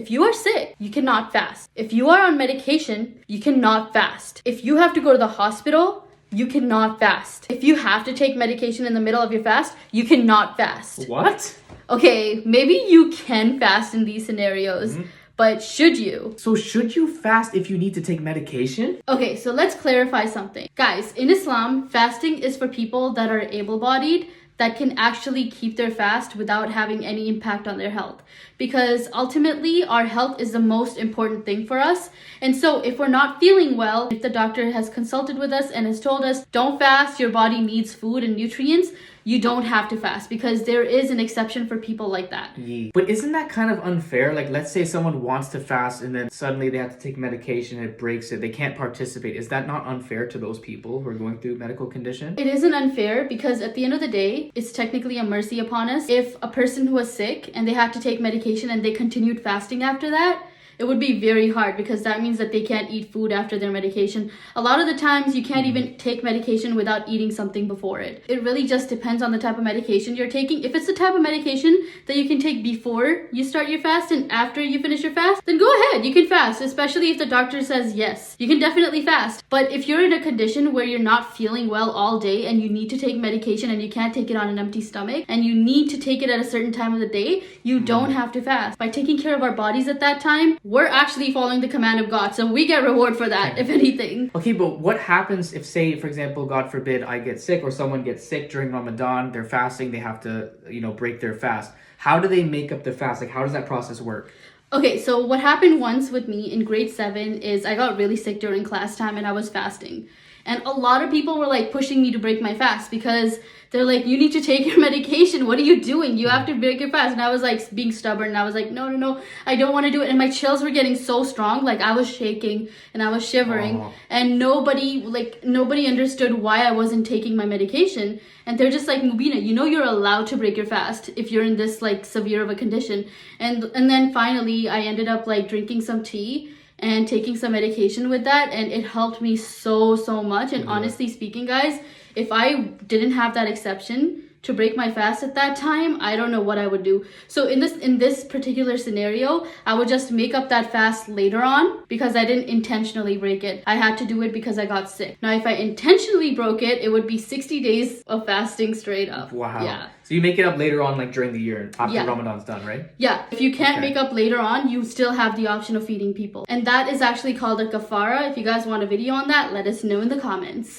If you are sick, you cannot fast. If you are on medication, you cannot fast. If you have to go to the hospital, you cannot fast. If you have to take medication in the middle of your fast, you cannot fast. What? Okay, maybe you can fast in these scenarios, but should you? So should you fast if you need to take medication? Okay, so let's clarify something. Guys, in Islam, fasting is for people that are able-bodied, that can actually keep their fast without having any impact on their health. Because ultimately, our health is the most important thing for us. And so if we're not feeling well, if the doctor has consulted with us and has told us, don't fast, your body needs food and nutrients, you don't have to fast, because there is an exception for people like that. Yeah. But isn't that kind of unfair? Like, let's say someone wants to fast and then suddenly they have to take medication and it breaks it. They can't participate. Is that not unfair to those people who are going through medical condition? It isn't unfair, because at the end of the day, it's technically a mercy upon us. If a person who was sick and they had to take medication and they continued fasting after that, it would be very hard, because that means that they can't eat food after their medication. A lot of the times you can't even take medication without eating something before it. It really just depends on the type of medication you're taking. If it's the type of medication that you can take before you start your fast and after you finish your fast, then go ahead, you can fast, especially if the doctor says yes. You can definitely fast. But if you're in a condition where you're not feeling well all day and you need to take medication and you can't take it on an empty stomach and you need to take it at a certain time of the day, you don't have to fast. By taking care of our bodies at that time, we're actually following the command of God, so we get reward for that, if anything. Okay, but what happens if, say, for example, God forbid, I get sick or someone gets sick during Ramadan, they're fasting, they have to, break their fast. How do they make up the fast? Like, how does that process work? Okay, so what happened once with me in grade 7 is I got really sick during class time and I was fasting. And a lot of people were like pushing me to break my fast, because they're like, you need to take your medication. What are you doing? You have to break your fast. And I was like being stubborn. And I was like, no, I don't want to do it. And my chills were getting so strong. Like I was shaking and I was shivering. And nobody understood why I wasn't taking my medication. And they're just like, Mubina, you're allowed to break your fast if you're in this like severe of a condition. And then finally I ended up like drinking some tea and taking some medication with that, and it helped me so much. And honestly speaking, guys, if I didn't have that exception to break my fast at that time, I don't know what I would do. So in this particular scenario, I would just make up that fast later on, because I didn't intentionally break it. I had to do it because I got sick. Now, if I intentionally broke it, it would be 60 days of fasting straight up. Wow. Yeah. So you make it up later on, like during the year, after Ramadan's done, right? Yeah. If you can't make up later on, you still have the option of feeding people. And that is actually called a kafara. If you guys want a video on that, let us know in the comments.